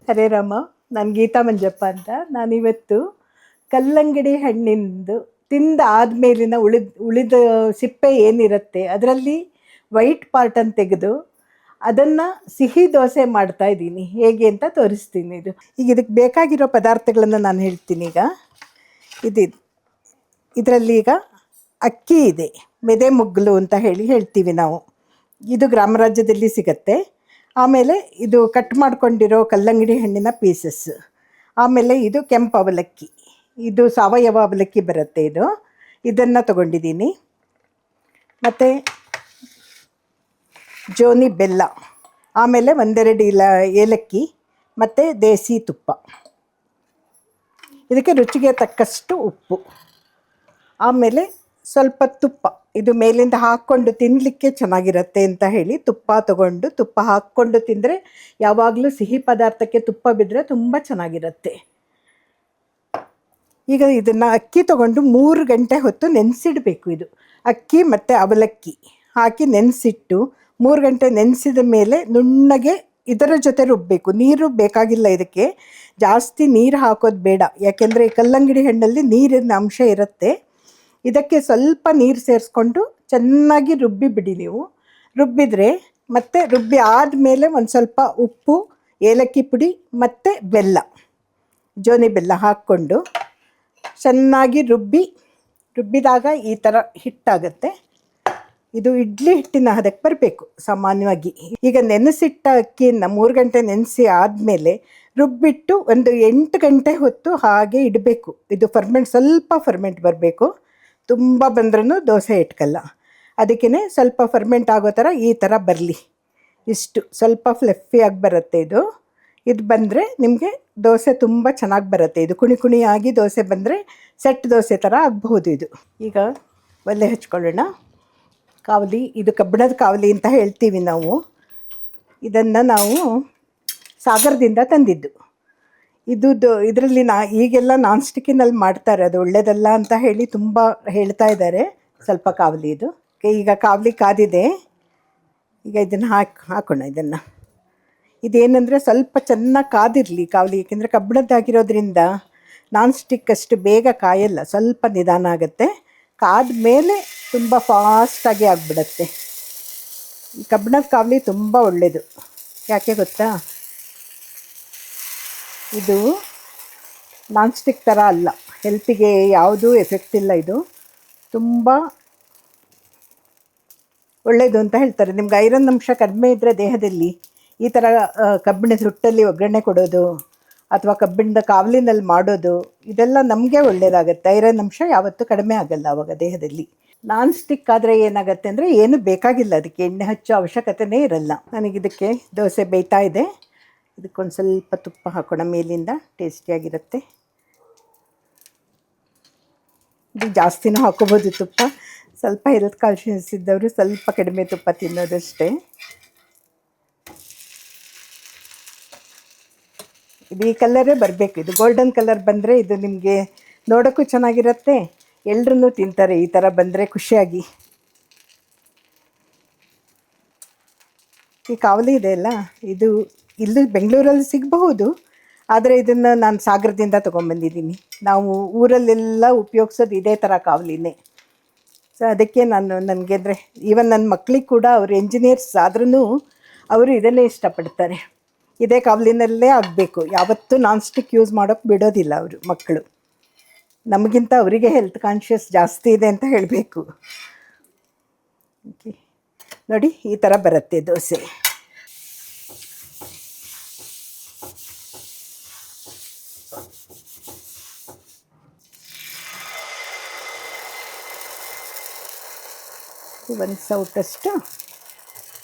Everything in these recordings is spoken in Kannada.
ಹರೇ ರಾಮ. ನಾನು ಗೀತಾ ಮಂಜಪ್ಪ ಅಂತ. ನಾನಿವತ್ತು ಕಲ್ಲಂಗಡಿ ಹಣ್ಣಿಂದು ತಿಂದಾದ್ಮೇಲಿನ ಉಳಿದ ಸಿಪ್ಪೆ ಏನಿರುತ್ತೆ ಅದರಲ್ಲಿ ವೈಟ್ ಪಾರ್ಟನ್ನು ತೆಗೆದು ಅದನ್ನು ಸಿಹಿ ದೋಸೆ ಮಾಡ್ತಾ ಇದ್ದೀನಿ. ಹೇಗೆ ಅಂತ ತೋರಿಸ್ತೀನಿ. ಈಗ ಇದಕ್ಕೆ ಬೇಕಾಗಿರೋ ಪದಾರ್ಥಗಳನ್ನು ನಾನು ಹೇಳ್ತೀನಿ. ಇದು ಇದರಲ್ಲಿ ಈಗ ಅಕ್ಕಿ ಇದೆ, ಮೆದೆ ಮುಗ್ಗಲು ಅಂತ ಹೇಳ್ತೀವಿ ನಾವು. ಇದು ಗ್ರಾಮ ರಾಜ್ಯದಲ್ಲಿ ಸಿಗತ್ತೆ. ಆಮೇಲೆ ಇದು ಕಟ್ ಮಾಡ್ಕೊಂಡಿರೋ ಕಲ್ಲಂಗಡಿ ಹಣ್ಣಿನ ಪೀಸಸ್. ಆಮೇಲೆ ಇದು ಕೆಂಪು ಅವಲಕ್ಕಿ, ಇದು ಸಾವಯವ ಅವಲಕ್ಕಿ ಬರುತ್ತೆ. ಇದನ್ನು ತಗೊಂಡಿದ್ದೀನಿ. ಮತ್ತು ಜೋನಿ ಬೆಲ್ಲ, ಆಮೇಲೆ ಒಂದೆರಡು ಏಲಕ್ಕಿ ಮತ್ತು ದೇಸಿ ತುಪ್ಪ. ಇದಕ್ಕೆ ರುಚಿಗೆ ತಕ್ಕಷ್ಟು ಉಪ್ಪು, ಆಮೇಲೆ ಸ್ವಲ್ಪ ತುಪ್ಪ. ಇದು ಮೇಲಿಂದ ಹಾಕ್ಕೊಂಡು ತಿನ್ನಲಿಕ್ಕೆ ಚೆನ್ನಾಗಿರುತ್ತೆ ಅಂತ ಹೇಳಿ ತುಪ್ಪ ತಗೊಂಡು ತುಪ್ಪ ಹಾಕ್ಕೊಂಡು ತಿಂದರೆ, ಯಾವಾಗಲೂ ಸಿಹಿ ಪದಾರ್ಥಕ್ಕೆ ತುಪ್ಪ ಬಿದ್ದರೆ ತುಂಬ ಚೆನ್ನಾಗಿರುತ್ತೆ. ಈಗ ಇದನ್ನು ಅಕ್ಕಿ ತಗೊಂಡು 3 ಗಂಟೆ ಹೊತ್ತು ನೆನೆಸಿಡಬೇಕು. ಇದು ಅಕ್ಕಿ ಮತ್ತು ಅವಲಕ್ಕಿ ಹಾಕಿ ನೆನೆಸಿಟ್ಟು 3 ಗಂಟೆ ನೆನೆಸಿದ ಮೇಲೆ ನುಣ್ಣಗೆ ಇದರ ಜೊತೆ ರುಬ್ಬಬೇಕು. ನೀರು ಬೇಕಾಗಿಲ್ಲ ಇದಕ್ಕೆ, ಜಾಸ್ತಿ ನೀರು ಹಾಕೋದು ಬೇಡ. ಯಾಕೆಂದರೆ ಕಲ್ಲಂಗಡಿ ಹಣ್ಣಲ್ಲಿ ನೀರಿನ ಅಂಶ ಇರುತ್ತೆ. ಇದಕ್ಕೆ ಸ್ವಲ್ಪ ನೀರು ಸೇರಿಸ್ಕೊಂಡು ಚೆನ್ನಾಗಿ ರುಬ್ಬಿ ಬಿಡಿ. ನೀವು ರುಬ್ಬಿದರೆ ಮತ್ತು ರುಬ್ಬಿ ಆದಮೇಲೆ ಒಂದು ಸ್ವಲ್ಪ ಉಪ್ಪು, ಏಲಕ್ಕಿ ಪುಡಿ ಮತ್ತು ಬೆಲ್ಲ, ಜೋನಿ ಬೆಲ್ಲ ಹಾಕ್ಕೊಂಡು ಚೆನ್ನಾಗಿ ರುಬ್ಬಿದಾಗ ಈ ಥರ ಹಿಟ್ಟಾಗುತ್ತೆ. ಇದು ಇಡ್ಲಿ ಹಿಟ್ಟಿನ ಹದಕ್ಕೆ ಬರಬೇಕು ಸಾಮಾನ್ಯವಾಗಿ. ಈಗ ನೆನೆಸಿಟ್ಟ ಅಕ್ಕಿಯನ್ನು 3 ಗಂಟೆ ನೆನೆಸಿ ಆದಮೇಲೆ ರುಬ್ಬಿಟ್ಟು ಒಂದು 8 ಗಂಟೆ ಹೊತ್ತು ಹಾಗೆ ಇಡಬೇಕು. ಇದು ಸ್ವಲ್ಪ ಫರ್ಮೆಂಟ್ ಬರಬೇಕು. ತುಂಬ ಬಂದ್ರೂ ದೋಸೆ ಇಟ್ಕಲ್ಲ. ಅದಕ್ಕೇ ಸ್ವಲ್ಪ ಫರ್ಮೆಂಟ್ ಆಗೋ ಥರ ಈ ಥರ ಬರಲಿ. ಇಷ್ಟು ಸ್ವಲ್ಪ ಫ್ಲಫಿಯಾಗಿ ಬರುತ್ತೆ. ಇದು ಬಂದರೆ ನಿಮಗೆ ದೋಸೆ ತುಂಬ ಚೆನ್ನಾಗಿ ಬರುತ್ತೆ. ಇದು ಕುಣಿಯಾಗಿ ದೋಸೆ ಬಂದರೆ ಸೆಟ್ ದೋಸೆ ಥರ ಆಗಬಹುದು. ಈಗ ಒಲೆ ಹಚ್ಕೊಳ್ಳೋಣ. ಕಾವಲಿ, ಇದು ಕಬ್ಬಿಣದ ಕಾವಲಿ ಅಂತ ಹೇಳ್ತೀವಿ ನಾವು. ಇದನ್ನು ನಾವು ಸಾಗರದಿಂದ ತಂದಿದ್ದು. ಇದರಲ್ಲಿ ಈಗೆಲ್ಲ ನಾನ್ ಸ್ಟಿಕ್ಕಿನಲ್ಲಿ ಮಾಡ್ತಾರೆ, ಅದು ಒಳ್ಳೆಯದಲ್ಲ ಅಂತ ಹೇಳಿ ತುಂಬ ಹೇಳ್ತಾ ಇದ್ದಾರೆ. ಸ್ವಲ್ಪ ಕಾವಲಿ ಈಗ ಕಾವಲಿ ಕಾದಿದೆ. ಈಗ ಇದನ್ನು ಹಾಕೋಣ. ಇದೇನೆಂದರೆ ಸ್ವಲ್ಪ ಚೆನ್ನಾಗಿ ಕಾದಿರಲಿ ಕಾವಲಿ. ಏಕೆಂದರೆ ಕಬ್ಬಿಣದ್ದಾಗಿರೋದ್ರಿಂದ ನಾನ್ ಸ್ಟಿಕ್ ಅಷ್ಟು ಬೇಗ ಕಾಯಲ್ಲ, ಸ್ವಲ್ಪ ನಿಧಾನ ಆಗುತ್ತೆ. ಕಾದ ಮೇಲೆ ತುಂಬ ಫಾಸ್ಟಾಗಿ ಆಗಿಬಿಡತ್ತೆ. ಈ ಕಬ್ಬಿಣದ ಕಾವಲಿ ತುಂಬ ಒಳ್ಳೆಯದು. ಯಾಕೆ ಗೊತ್ತಾ? ಇದು ನಾನ್ ಸ್ಟಿಕ್ ಥರ ಅಲ್ಲ, ಹೆಲ್ತಿಗೆ ಯಾವುದೂ ಎಫೆಕ್ಟ್ ಇಲ್ಲ. ಇದು ತುಂಬ ಒಳ್ಳೆಯದು ಅಂತ ಹೇಳ್ತಾರೆ. ನಿಮ್ಗೆ ಐರನ್ ಅಂಶ ಕಡಿಮೆ ಇದ್ದರೆ ದೇಹದಲ್ಲಿ ಈ ಥರ ಕಬ್ಬಿಣದ ಹುಟ್ಟಲ್ಲಿ ಒಗ್ಗರಣೆ ಕೊಡೋದು ಅಥವಾ ಕಬ್ಬಿಣದ ಕಾವಲಿನಲ್ಲಿ ಮಾಡೋದು, ಇದೆಲ್ಲ ನಮಗೆ ಒಳ್ಳೆಯದಾಗುತ್ತೆ. ಐರನ್ ಅಂಶ ಯಾವತ್ತೂ ಕಡಿಮೆ ಆಗಲ್ಲ ಆವಾಗ ದೇಹದಲ್ಲಿ. ನಾನ್ ಸ್ಟಿಕ್ ಆದರೆ ಏನಾಗುತ್ತೆ ಅಂದರೆ ಏನು ಬೇಕಾಗಿಲ್ಲ, ಅದಕ್ಕೆ ಎಣ್ಣೆ ಹಚ್ಚೋ ಅವಶ್ಯಕತೆಯೇ ಇರಲ್ಲ. ನನಗಿದಕ್ಕೆ ದೋಸೆ ಬೇಯ್ತಾ ಇದೆ. ಇದಕ್ಕೊಂದು ಸ್ವಲ್ಪ ತುಪ್ಪ ಹಾಕೋಣ ಮೇಲಿಂದ, ಟೇಸ್ಟಿಯಾಗಿರುತ್ತೆ. ಇದು ಜಾಸ್ತಿನೂ ಹಾಕೋಬೋದು ತುಪ್ಪ. ಸ್ವಲ್ಪ ಹೆಲ್ತ್ ಕಾನ್ಷಿಯಸ್ ಇದ್ದವರು ಸ್ವಲ್ಪ ಕಡಿಮೆ ತುಪ್ಪ ತಿನ್ನೋದಷ್ಟೇ. ಇದು ಈ ಕಲರೇ ಬರಬೇಕು. ಇದು ಗೋಲ್ಡನ್ ಕಲರ್ ಬಂದರೆ ಇದು ನಿಮಗೆ ನೋಡೋಕ್ಕೂ ಚೆನ್ನಾಗಿರುತ್ತೆ, ಎಲ್ಲರೂ ತಿಂತಾರೆ ಈ ಥರ ಬಂದರೆ ಖುಷಿಯಾಗಿ. ಈ ಕಾವಲಿ ಇದೆಯಲ್ಲ, ಇದು ಇಲ್ಲಿ ಬೆಂಗಳೂರಲ್ಲಿ ಸಿಗಬಹುದು. ಆದರೆ ಇದನ್ನು ನಾನು ಸಾಗರದಿಂದ ತೊಗೊಂಬಂದಿದ್ದೀನಿ. ನಾವು ಊರಲ್ಲೆಲ್ಲ ಉಪಯೋಗಿಸೋದು ಇದೇ ಥರ ಕಾವಲಿನೇ. ಸೊ ಅದಕ್ಕೆ ನನಗೆ ಅಂದರೆ ಈವನ್ ನನ್ನ ಮಕ್ಕಳಿಗೆ ಕೂಡ, ಅವರು ಎಂಜಿನಿಯರ್ಸ್ ಆದ್ರೂ ಅವರು ಇದನ್ನೇ ಇಷ್ಟಪಡ್ತಾರೆ. ಇದೇ ಕಾವಲಿನಲ್ಲೇ ಆಗಬೇಕು. ಯಾವತ್ತೂ ನಾನ್ ಸ್ಟಿಕ್ ಯೂಸ್ ಮಾಡೋಕ್ಕೆ ಬಿಡೋದಿಲ್ಲ ಅವರು ಮಕ್ಕಳು. ನಮಗಿಂತ ಅವರಿಗೆ ಹೆಲ್ತ್ ಕಾನ್ಷಿಯಸ್ ಜಾಸ್ತಿ ಇದೆ ಅಂತ ಹೇಳಬೇಕು. ಓಕೆ, ನೋಡಿ ಈ ಥರ ಬರುತ್ತೆ ದೋಸೆ. ಒಂದು ಸೌಟಷ್ಟು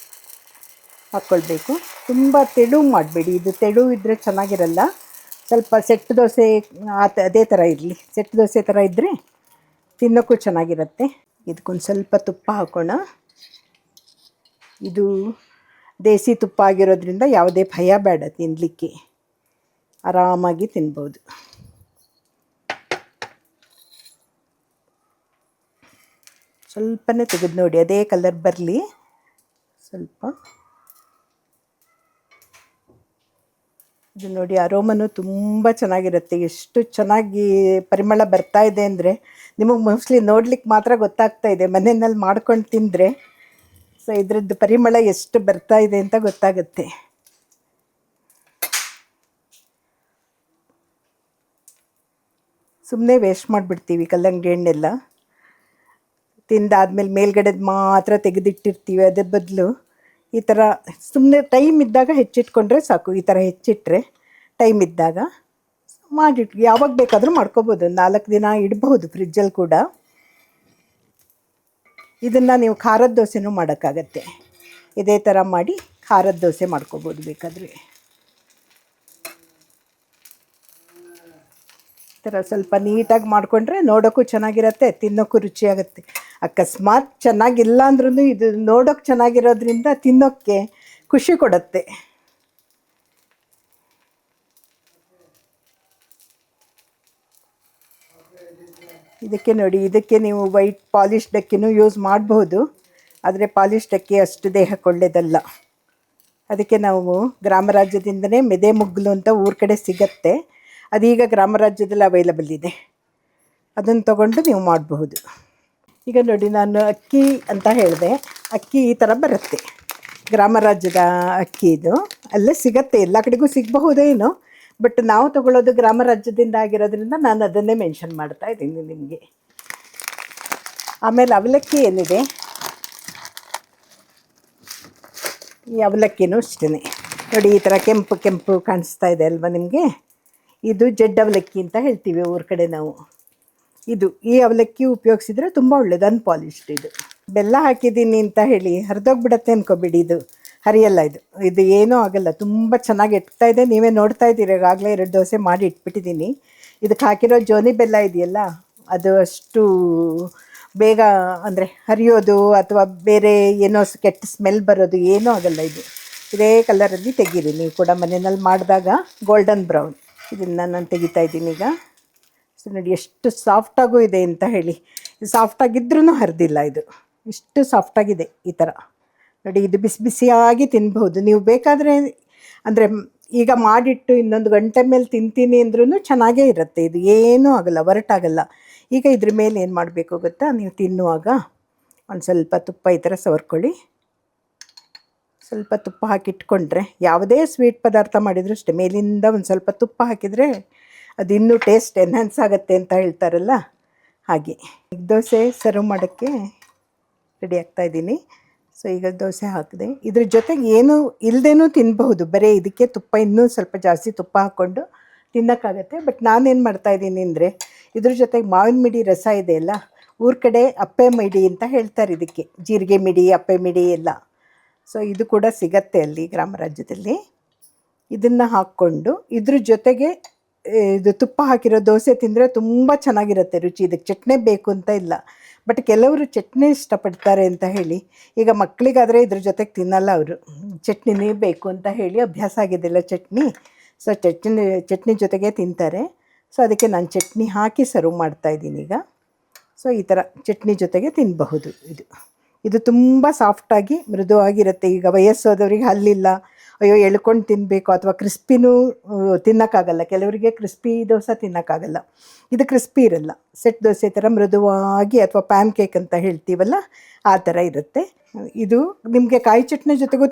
ಹಾಕ್ಕೊಳ್ಬೇಕು. ತುಂಬ ತೆಳು ಮಾಡಬೇಡಿ. ಇದು ತೆಳು ಇದ್ದರೆ ಚೆನ್ನಾಗಿರಲ್ಲ. ಸ್ವಲ್ಪ ಸೆಟ್ ದೋಸೆ ಅದೇ ಥರ ಇರಲಿ. ಸೆಟ್ ದೋಸೆ ಥರ ಇದ್ದರೆ ತಿನ್ನೋಕ್ಕೂ ಚೆನ್ನಾಗಿರುತ್ತೆ. ಇದಕ್ಕೊಂದು ಸ್ವಲ್ಪ ತುಪ್ಪ ಹಾಕೋಣ. ಇದು ದೇಸಿ ತುಪ್ಪ ಆಗಿರೋದ್ರಿಂದ ಯಾವುದೇ ಭಯ ಬೇಡ ತಿನ್ನಲಿಕ್ಕೆ, ಆರಾಮಾಗಿ ತಿನ್ಬೋದು. ಸ್ವಲ್ಪನೇ ತೆಗೆದು ನೋಡಿ, ಅದೇ ಕಲರ್ ಬರಲಿ. ಸ್ವಲ್ಪ ಇದು ನೋಡಿ ಅರೋಮನು ತುಂಬ ಚೆನ್ನಾಗಿರುತ್ತೆ. ಎಷ್ಟು ಚೆನ್ನಾಗಿ ಪರಿಮಳ ಬರ್ತಾ ಇದೆ ಅಂದರೆ ನಿಮಗೆ ಮೋಸ್ಟ್ಲಿ ನೋಡ್ಲಿಕ್ಕೆ ಮಾತ್ರ ಗೊತ್ತಾಗ್ತಾ ಇದೆ. ಮನೆಯಲ್ಲಿ ಮಾಡ್ಕೊಂಡು ತಿಂದರೆ ಸೊ ಇದ್ರದ್ದು ಪರಿಮಳ ಎಷ್ಟು ಬರ್ತಾ ಇದೆ ಅಂತ ಗೊತ್ತಾಗುತ್ತೆ. ಸುಮ್ಮನೆ ವೇಸ್ಟ್ ಮಾಡಿಬಿಡ್ತೀವಿ ಕಲ್ಲಂಗಡಿ ಹಣ್ಣೆಲ್ಲ. ತಿಂದಾದ್ಮೇಲೆ ಮೇಲ್ಗಡೆದು ಮಾತ್ರ ತೆಗೆದಿಟ್ಟಿರ್ತೀವಿ. ಅದ್ರ ಬದಲು ಈ ಥರ ಸುಮ್ಮನೆ ಟೈಮ್ ಇದ್ದಾಗ ಹೆಚ್ಚಿಟ್ಕೊಂಡ್ರೆ ಸಾಕು. ಈ ಥರ ಹೆಚ್ಚಿಟ್ರೆ ಟೈಮ್ ಇದ್ದಾಗ ಮಾಡಿಟ್ಟು ಯಾವಾಗ ಬೇಕಾದರೂ ಮಾಡ್ಕೋಬೋದು. 4 ದಿನ ಇಡಬಹುದು ಫ್ರಿಜ್ಜಲ್ಲಿ ಕೂಡ. ಇದನ್ನು ನೀವು ಖಾರದ ದೋಸೆನೂ ಮಾಡೋಕ್ಕಾಗತ್ತೆ. ಇದೇ ಥರ ಮಾಡಿ ಖಾರದ ದೋಸೆ ಮಾಡ್ಕೋಬೋದು ಬೇಕಾದರೆ. ಈ ಥರ ಸ್ವಲ್ಪ ನೀಟಾಗಿ ಮಾಡಿಕೊಂಡ್ರೆ ನೋಡೋಕ್ಕೂ ಚೆನ್ನಾಗಿರುತ್ತೆ, ತಿನ್ನೋಕ್ಕೂ ರುಚಿಯಾಗುತ್ತೆ. ಅಕಸ್ಮಾತ್ ಚೆನ್ನಾಗಿಲ್ಲ ಅಂದ್ರೂ ಇದು ನೋಡೋಕ್ಕೆ ಚೆನ್ನಾಗಿರೋದ್ರಿಂದ ತಿನ್ನೋಕ್ಕೆ ಖುಷಿ ಕೊಡುತ್ತೆ. ಇದಕ್ಕೆ ನೋಡಿ, ಇದಕ್ಕೆ ನೀವು ವೈಟ್ ಪಾಲಿಶ್ಡ್ ಅಕ್ಕಿನೂ ಯೂಸ್ ಮಾಡಬಹುದು. ಆದರೆ ಪಾಲಿಶ್ಡ್ ಅಕ್ಕಿ ಅಷ್ಟು ದೇಹಕ್ಕೆ ಒಳ್ಳೆಯದಲ್ಲ. ಅದಕ್ಕೆ ನಾವು ಗ್ರಾಮ ರಾಜ್ಯದಿಂದನೇ ಮೆದೆ ಮುಗ್ಗಲು ಅಂತ ಊರ ಕಡೆ ಸಿಗತ್ತೆ. ಅದೀಗ ಗ್ರಾಮ ರಾಜ್ಯದಲ್ಲಿ ಅವೈಲಬಲ್ ಇದೆ. ಅದನ್ನು ತಗೊಂಡು ನೀವು ಮಾಡಬಹುದು. ಈಗ ನೋಡಿ, ನಾನು ಅಕ್ಕಿ ಅಂತ ಹೇಳಿದೆ. ಅಕ್ಕಿ ಈ ಥರ ಬರುತ್ತೆ. ಗ್ರಾಮ ರಾಜ್ಯದ ಅಕ್ಕಿ ಇದು. ಅಲ್ಲೇ ಸಿಗತ್ತೆ, ಎಲ್ಲ ಕಡೆಗೂ ಸಿಗಬಹುದೇನೋ. ಬಟ್ ನಾವು ತಗೊಳ್ಳೋದು ಗ್ರಾಮ ರಾಜ್ಯದಿಂದ ಆಗಿರೋದ್ರಿಂದ ನಾನು ಅದನ್ನೇ ಮೆನ್ಷನ್ ಮಾಡ್ತಾ ಇದ್ದೀನಿ ನಿಮಗೆ. ಆಮೇಲೆ ಅವಲಕ್ಕಿ ಏನಿದೆ, ಈ ಅವಲಕ್ಕಿನೂ ಅಷ್ಟೇ ನೋಡಿ. ಈ ಥರ ಕೆಂಪು ಕೆಂಪು ಕಾಣಿಸ್ತಾ ಇದೆ ಅಲ್ವಾ ನಿಮಗೆ? ಇದು ಜಡ್ಡು ಅವಲಕ್ಕಿ ಅಂತ ಹೇಳ್ತೀವಿ ಊರ ಕಡೆ ನಾವು. ಈ ಅವಲಕ್ಕಿ ಉಪಯೋಗಿಸಿದ್ರೆ ತುಂಬ ಒಳ್ಳೆಯದು, ಅನ್ಪಾಲಿಶ್ಡ್. ಇದು ಬೆಲ್ಲ ಹಾಕಿದ್ದೀನಿ ಅಂತ ಹೇಳಿ ಹರಿದೋಗ್ಬಿಡತ್ತೆ ಅನ್ಕೋಬೇಡಿ. ಇದು ಹರಿಯಲ್ಲ. ಇದು ಏನೂ ಆಗಲ್ಲ. ತುಂಬ ಚೆನ್ನಾಗಿ ಇಡ್ತಾ ಇದೆ. ನೀವೇ ನೋಡ್ತಾ ಇದ್ದೀರಿ, ಈಗಾಗಲೇ 2 ದೋಸೆ ಮಾಡಿ ಇಟ್ಬಿಟ್ಟಿದ್ದೀನಿ. ಇದಕ್ಕೆ ಹಾಕಿರೋ ಜೋನಿ ಬೆಲ್ಲ ಇದೆಯಲ್ಲ, ಅದು ಅಷ್ಟು ಬೇಗ ಅಂದರೆ ಹರಿಯೋದು ಅಥವಾ ಬೇರೆ ಏನೋ ಕೆಟ್ಟ ಸ್ಮೆಲ್ ಬರೋದು ಏನೂ ಆಗಲ್ಲ. ಇದೇ ಕಲರಲ್ಲಿ ತೆಗೀರಿ ನೀವು ಕೂಡ ಮನೆಯಲ್ಲಿ ಮಾಡಿದಾಗ. Golden brown. ಇದನ್ನು ನಾನು ತೆಗಿತಾ ಇದ್ದೀನಿ ಈಗ. ಸೊ ನೋಡಿ ಎಷ್ಟು ಸಾಫ್ಟಾಗೂ ಇದೆ ಅಂತ ಹೇಳಿ. ಸಾಫ್ಟಾಗಿದ್ರೂ ಹರಿದಿಲ್ಲ. ಇಷ್ಟು ಸಾಫ್ಟಾಗಿದೆ ಈ ಥರ ನೋಡಿ. ಇದು ಬಿಸಿ ಬಿಸಿಯಾಗಿ ತಿನ್ಬಹುದು. ನೀವು ಬೇಕಾದರೆ ಅಂದರೆ ಈಗ ಮಾಡಿಟ್ಟು ಇನ್ನೊಂದು ಗಂಟೆ ಮೇಲೆ ತಿಂತೀನಿ ಅಂದ್ರೂ ಚೆನ್ನಾಗೇ ಇರುತ್ತೆ. ಇದು ಏನೂ ಆಗಲ್ಲ, ಹೊರಟಾಗಲ್ಲ. ಈಗ ಇದ್ರ ಮೇಲೆ ಏನು ಮಾಡಬೇಕು ಗೊತ್ತಾ, ನೀವು ತಿನ್ನುವಾಗ ಒಂದು ಸ್ವಲ್ಪ ತುಪ್ಪ ಈ ಥರ ಸವರ್ಕೊಳ್ಳಿ. ಸ್ವಲ್ಪ ತುಪ್ಪ ಹಾಕಿಟ್ಕೊಂಡ್ರೆ, ಯಾವುದೇ ಸ್ವೀಟ್ ಪದಾರ್ಥ ಮಾಡಿದರೂ ಅಷ್ಟೇ, ಮೇಲಿಂದ ಒಂದು ಸ್ವಲ್ಪ ತುಪ್ಪ ಹಾಕಿದರೆ ಅದು ಇನ್ನೂ ಟೇಸ್ಟ್ ಎನ್ಹ್ಯಾನ್ಸ್ ಆಗುತ್ತೆ ಅಂತ ಹೇಳ್ತಾರಲ್ಲ ಹಾಗೆ. ಈಗ ದೋಸೆ ಸರ್ವ್ ಮಾಡೋಕ್ಕೆ ರೆಡಿ ಆಗ್ತಾಯಿದ್ದೀನಿ. ಸೊ ಈಗ ದೋಸೆ ಹಾಕಿದೆ. ಇದ್ರ ಜೊತೆಗೆ ಏನು ಇಲ್ಲದೇನೂ ತಿನ್ನಬಹುದು. ಬರೀ ಇದಕ್ಕೆ ತುಪ್ಪ, ಇನ್ನೂ ಸ್ವಲ್ಪ ಜಾಸ್ತಿ ತುಪ್ಪ ಹಾಕ್ಕೊಂಡು ತಿನ್ನೋಕ್ಕಾಗತ್ತೆ. ಬಟ್ ನಾನೇನು ಮಾಡ್ತಾಯಿದ್ದೀನಿ ಅಂದರೆ, ಇದ್ರ ಜೊತೆಗೆ ಮಾವಿನ ಮಿಡಿ ರಸ ಇದೆಯಲ್ಲ, ಊರ ಕಡೆ ಅಪ್ಪೆ ಮಿಡಿ ಅಂತ ಹೇಳ್ತಾರೆ ಇದಕ್ಕೆ. ಜೀರಿಗೆ ಮಿಡಿ, ಅಪ್ಪೆ ಮಿಡಿ ಎಲ್ಲ. ಸೊ ಇದು ಕೂಡ ಸಿಗತ್ತೆ ಅಲ್ಲಿ ಗ್ರಾಮ ರಾಜ್ಯದಲ್ಲಿ. ಇದನ್ನು ಹಾಕ್ಕೊಂಡು ಇದ್ರ ಜೊತೆಗೆ ಇದು ತುಪ್ಪ ಹಾಕಿರೋ ದೋಸೆ ತಿಂದರೆ ತುಂಬ ಚೆನ್ನಾಗಿರುತ್ತೆ ರುಚಿ. ಇದಕ್ಕೆ ಚಟ್ನಿ ಬೇಕು ಅಂತ ಇಲ್ಲ. ಬಟ್ ಕೆಲವರು ಚಟ್ನಿ ಇಷ್ಟಪಡ್ತಾರೆ ಅಂತ ಹೇಳಿ, ಈಗ ಮಕ್ಕಳಿಗಾದರೆ ಇದ್ರ ಜೊತೆಗೆ ತಿನ್ನಲ್ಲ ಅವರು. ಚಟ್ನಿನೇ ಬೇಕು ಅಂತ ಹೇಳಿ ಅಭ್ಯಾಸ ಆಗಿದೆಯಲ್ಲ ಚಟ್ನಿ. ಸೊ ಚಟ್ನಿ ಜೊತೆಗೆ ತಿಂತಾರೆ. ಸೊ ಅದಕ್ಕೆ ನಾನು ಚಟ್ನಿ ಹಾಕಿ ಸರ್ವ್ ಮಾಡ್ತಾಯಿದ್ದೀನಿ ಈಗ. ಸೊ ಈ ಥರ ಚಟ್ನಿ ಜೊತೆಗೆ ತಿನ್ನಬಹುದು. ಇದು ತುಂಬ ಸಾಫ್ಟಾಗಿ ಮೃದುವಾಗಿರುತ್ತೆ. ಈಗ ವಯಸ್ಸಾದವ್ರಿಗೆ ಹಲ್ಲಿಲ್ಲ, ಅಯ್ಯೋ ಎಳ್ಕೊಂಡು ತಿನ್ನಬೇಕು, ಅಥವಾ ಕ್ರಿಸ್ಪಿನೂ ತಿನ್ನೋಕ್ಕಾಗಲ್ಲ. ಕೆಲವರಿಗೆ ಕ್ರಿಸ್ಪಿ ದೋಸೆ ತಿನ್ನೋಕ್ಕಾಗಲ್ಲ. ಇದು ಕ್ರಿಸ್ಪಿ ಇರಲ್ಲ. ಸೆಟ್ ದೋಸೆ ಥರ ಮೃದುವಾಗಿ, ಅಥವಾ ಪ್ಯಾನ್ ಕೇಕ್ ಅಂತ ಹೇಳ್ತೀವಲ್ಲ ಆ ಥರ ಇರುತ್ತೆ. ಇದು ನಿಮಗೆ ಕಾಯಿ ಚಟ್ನಿ ಜೊತೆಗೂ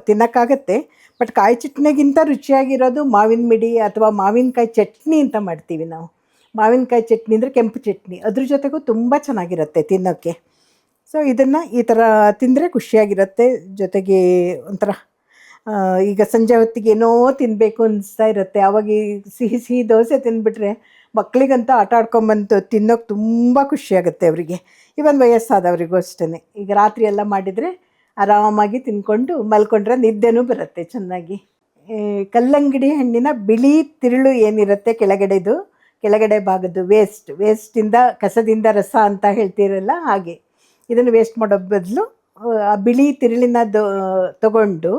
ತಿನ್ನೋಕ್ಕಾಗತ್ತೆ. ಬಟ್ ಕಾಯಿ ಚಟ್ನಿಗಿಂತ ರುಚಿಯಾಗಿರೋದು ಮಾವಿನ ಮಿಡಿ ಅಥವಾ ಮಾವಿನಕಾಯಿ ಚಟ್ನಿ ಅಂತ ಮಾಡ್ತೀವಿ ನಾವು. ಮಾವಿನಕಾಯಿ ಚಟ್ನಿ ಅಂದರೆ ಕೆಂಪು ಚಟ್ನಿ, ಅದ್ರ ಜೊತೆಗೂ ತುಂಬ ಚೆನ್ನಾಗಿರುತ್ತೆ ತಿನ್ನೋಕ್ಕೆ. ಸೊ ಇದನ್ನು ಈ ಥರ ತಿಂದರೆ ಖುಷಿಯಾಗಿರುತ್ತೆ. ಜೊತೆಗೆ ಒಂಥರ ಈಗ ಸಂಜೆ ಹೊತ್ತಿಗೆ ಏನೋ ತಿನ್ನಬೇಕು ಅನಿಸ್ತಾ ಇರುತ್ತೆ. ಆವಾಗ ಈ ಸಿಹಿ ದೋಸೆ ತಿಂದುಬಿಟ್ರೆ ಮಕ್ಕಳಿಗಂತೂ ಆಟ ಆಡ್ಕೊಂಬಂತು ತಿನ್ನೋಕೆ ತುಂಬ ಖುಷಿಯಾಗುತ್ತೆ ಅವರಿಗೆ. ಇವನ್ ವಯಸ್ಸಾದವರಿಗೂ ಅಷ್ಟೇ. ಈಗ ರಾತ್ರಿ ಎಲ್ಲ ಮಾಡಿದರೆ ಆರಾಮಾಗಿ ತಿಂದ್ಕೊಂಡು ಮಲ್ಕೊಂಡ್ರೆ ನಿದ್ದೆನೂ ಬರುತ್ತೆ ಚೆನ್ನಾಗಿ. ಕಲ್ಲಂಗಡಿ ಹಣ್ಣಿನ ಬಿಳಿ ತಿರುಳು ಏನಿರುತ್ತೆ ಕೆಳಗಡೆ ಭಾಗದ್ದು ವೇಸ್ಟಿಂದ, ಕಸದಿಂದ ರಸ ಅಂತ ಹೇಳ್ತೀರಲ್ಲ ಹಾಗೆ. ಇದನ್ನು ವೇಸ್ಟ್ ಮಾಡೋ ಬದಲು ಆ ಬಿಳಿ ತಿರುಳಿನ ತಗೊಂಡು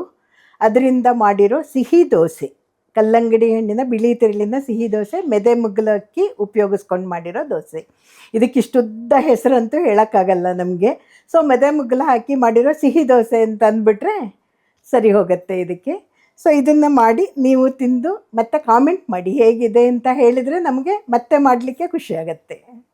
ಅದರಿಂದ ಮಾಡಿರೋ ಸಿಹಿ ದೋಸೆ, ಕಲ್ಲಂಗಡಿ ಹಣ್ಣಿನ ಬಿಳಿ ತಿರುಳಿನ ಸಿಹಿ ದೋಸೆ, ಮೆದೆ ಮುಗ್ಗಲಕ್ಕಿ ಉಪಯೋಗಿಸ್ಕೊಂಡು ಮಾಡಿರೋ ದೋಸೆ. ಇದಕ್ಕಿಷ್ಟುದ್ದ ಹೆಸರಂತೂ ಹೇಳೋಕ್ಕಾಗಲ್ಲ ನಮಗೆ. ಸೊ ಮೆದೆ ಮುಗ್ಗಲ ಹಾಕಿ ಮಾಡಿರೋ ಸಿಹಿ ದೋಸೆ ಅಂತ ಅಂದ್ಬಿಟ್ರೆ ಸರಿ ಹೋಗುತ್ತೆ ಇದಕ್ಕೆ. ಸೊ ಇದನ್ನು ಮಾಡಿ ನೀವು ತಿಂದು ಮತ್ತೆ ಕಾಮೆಂಟ್ ಮಾಡಿ ಹೇಗಿದೆ ಅಂತ ಹೇಳಿದರೆ ನಮಗೆ ಮತ್ತೆ ಮಾಡಲಿಕ್ಕೆ ಖುಷಿಯಾಗತ್ತೆ.